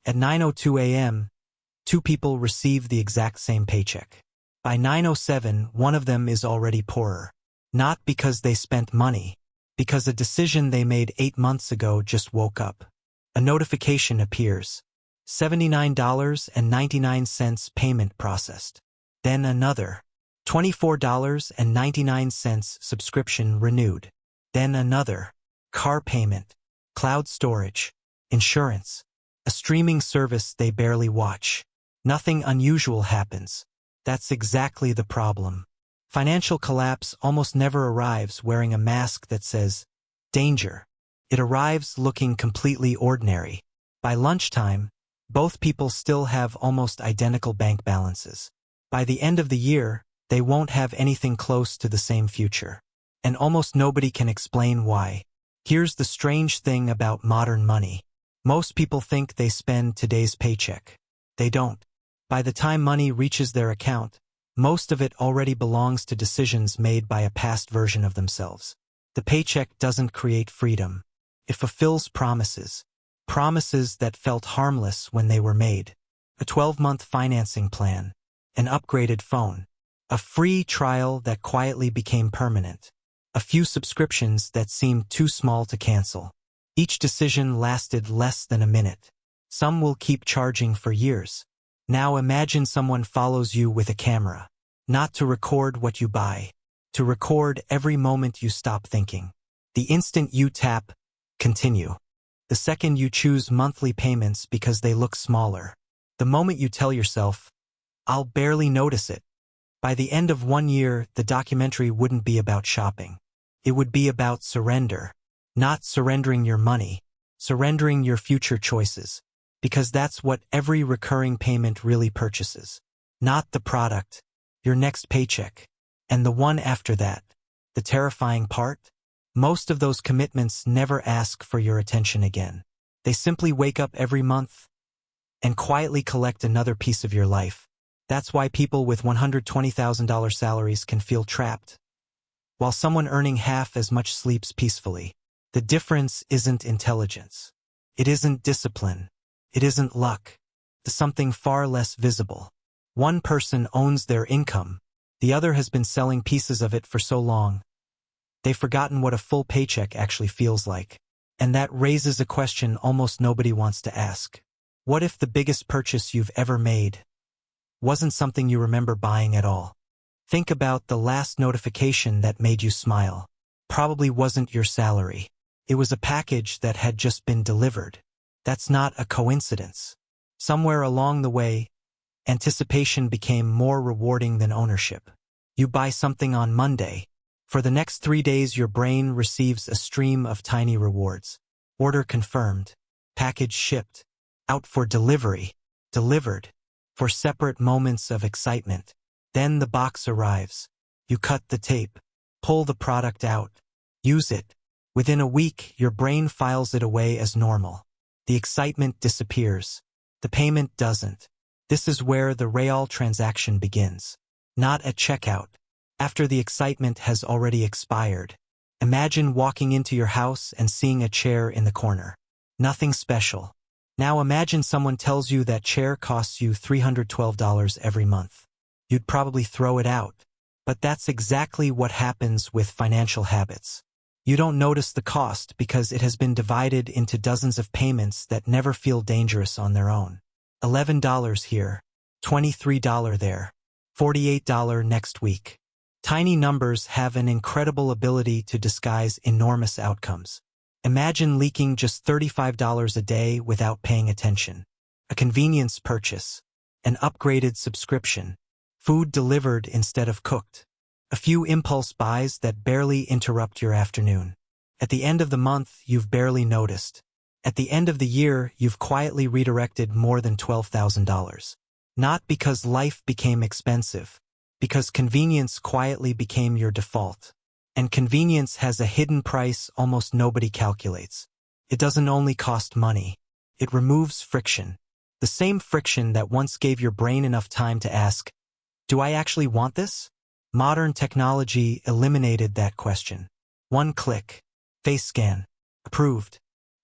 At 9:02 a.m., two people receive the exact same paycheck. By 9:07, one of them is already poorer. Not because they spent money, because a decision they made 8 months ago just woke up. A notification appears. $79.99 payment processed. Then another. $24.99 subscription renewed. Then another. Car payment. Cloud storage. Insurance. A streaming service they barely watch. Nothing unusual happens. That's exactly the problem. Financial collapse almost never arrives wearing a mask that says, danger. It arrives looking completely ordinary. By lunchtime, both people still have almost identical bank balances. By the end of the year, they won't have anything close to the same future. And almost nobody can explain why. Here's the strange thing about modern money. Most people think they spend today's paycheck. They don't. By the time money reaches their account, most of it already belongs to decisions made by a past version of themselves. The paycheck doesn't create freedom. It fulfills promises. Promises that felt harmless when they were made. A 12-month financing plan. An upgraded phone. A free trial that quietly became permanent. A few subscriptions that seemed too small to cancel. Each decision lasted less than a minute. Some will keep charging for years. Now imagine someone follows you with a camera. Not to record what you buy. To record every moment you stop thinking. The instant you tap, continue. The second you choose monthly payments because they look smaller. The moment you tell yourself, I'll barely notice it. By the end of 1 year, the documentary wouldn't be about shopping. It would be about surrender. Not surrendering your money, surrendering your future choices. Because that's what every recurring payment really purchases. Not the product, your next paycheck, and the one after that. The terrifying part? Most of those commitments never ask for your attention again. They simply wake up every month and quietly collect another piece of your life. That's why people with $120,000 salaries can feel trapped, while someone earning half as much sleeps peacefully. The difference isn't intelligence. It isn't discipline. It isn't luck. It's something far less visible. One person owns their income. The other has been selling pieces of it for so long. They've forgotten what a full paycheck actually feels like. And that raises a question almost nobody wants to ask. What if the biggest purchase you've ever made wasn't something you remember buying at all? Think about the last notification that made you smile. Probably wasn't your salary. It was a package that had just been delivered. That's not a coincidence. Somewhere along the way, anticipation became more rewarding than ownership. You buy something on Monday. For the next 3 days, your brain receives a stream of tiny rewards. Order confirmed. Package shipped. Out for delivery. Delivered. For separate moments of excitement. Then the box arrives. You cut the tape. Pull the product out. Use it. Within a week, your brain files it away as normal. The excitement disappears. The payment doesn't. This is where the real transaction begins. Not at checkout. After the excitement has already expired. Imagine walking into your house and seeing a chair in the corner. Nothing special. Now imagine someone tells you that chair costs you $312 every month. You'd probably throw it out. But that's exactly what happens with financial habits. You don't notice the cost because it has been divided into dozens of payments that never feel dangerous on their own. $11 here, $23 there, $48 next week. Tiny numbers have an incredible ability to disguise enormous outcomes. Imagine leaking just $35 a day without paying attention. A convenience purchase, an upgraded subscription, food delivered instead of cooked. A few impulse buys that barely interrupt your afternoon. At the end of the month, you've barely noticed. At the end of the year, you've quietly redirected more than $12,000. Not because life became expensive, because convenience quietly became your default. And convenience has a hidden price almost nobody calculates. It doesn't only cost money. It removes friction. The same friction that once gave your brain enough time to ask, do I actually want this? Modern technology eliminated that question. One click. Face scan. Approved.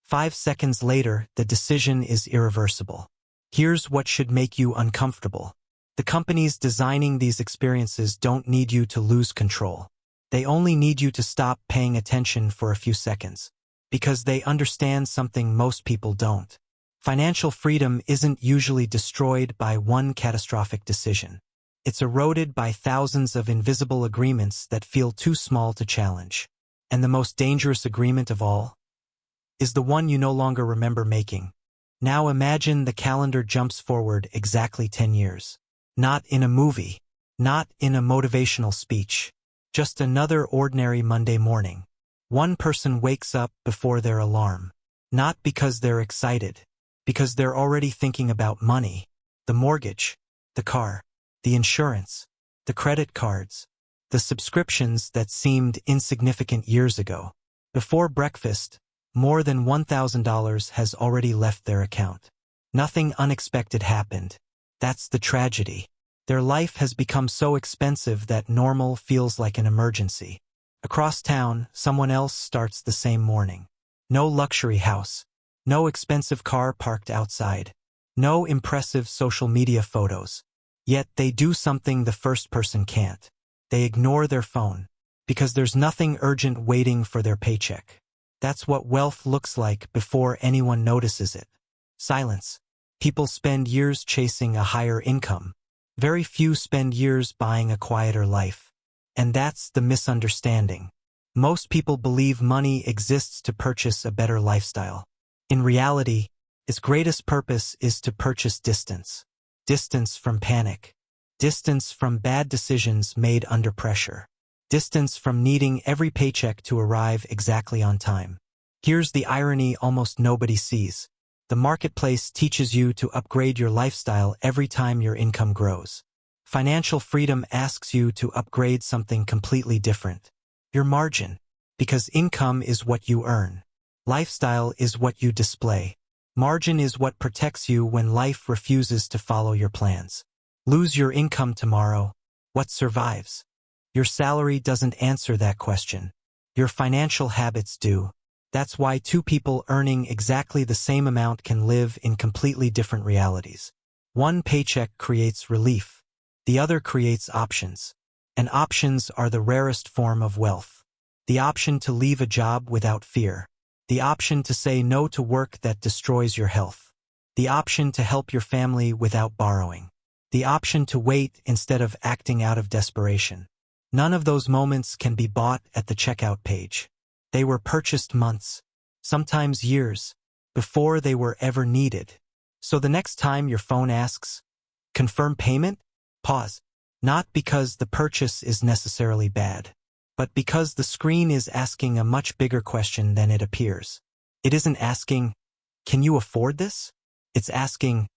5 seconds later, the decision is irreversible. Here's what should make you uncomfortable. The companies designing these experiences don't need you to lose control. They only need you to stop paying attention for a few seconds. Because they understand something most people don't. Financial freedom isn't usually destroyed by one catastrophic decision. It's eroded by thousands of invisible agreements that feel too small to challenge. And the most dangerous agreement of all is the one you no longer remember making. Now imagine the calendar jumps forward exactly 10 years. Not in a movie, not in a motivational speech, just another ordinary Monday morning. One person wakes up before their alarm, not because they're excited, because they're already thinking about money, the mortgage, the car, the insurance, the credit cards, the subscriptions that seemed insignificant years ago. Before breakfast, more than $1,000 has already left their account. Nothing unexpected happened. That's the tragedy. Their life has become so expensive that normal feels like an emergency. Across town, someone else starts the same morning. No luxury house. No expensive car parked outside. No impressive social media photos. Yet they do something the first person can't. They ignore their phone. Because there's nothing urgent waiting for their paycheck. That's what wealth looks like before anyone notices it. Silence. People spend years chasing a higher income. Very few spend years buying a quieter life. And that's the misunderstanding. Most people believe money exists to purchase a better lifestyle. In reality, its greatest purpose is to purchase distance. Distance from panic. Distance from bad decisions made under pressure. Distance from needing every paycheck to arrive exactly on time. Here's the irony almost nobody sees. The marketplace teaches you to upgrade your lifestyle every time your income grows. Financial freedom asks you to upgrade something completely different. Your margin. Because income is what you earn. Lifestyle is what you display. Margin is what protects you when life refuses to follow your plans. Lose your income tomorrow. What survives? Your salary doesn't answer that question. Your financial habits do. That's why two people earning exactly the same amount can live in completely different realities. One paycheck creates relief. The other creates options. And options are the rarest form of wealth. The option to leave a job without fear. The option to say no to work that destroys your health. The option to help your family without borrowing. The option to wait instead of acting out of desperation. None of those moments can be bought at the checkout page. They were purchased months, sometimes years, before they were ever needed. So the next time your phone asks, "Confirm payment?" Pause. Not because the purchase is necessarily bad, but because the screen is asking a much bigger question than it appears. It isn't asking, "Can you afford this?" It's asking,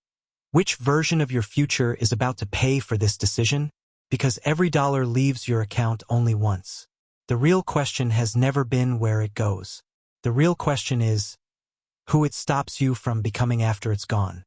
"Which version of your future is about to pay for this decision?" Because every dollar leaves your account only once. The real question has never been where it goes. The real question is who it stops you from becoming after it's gone.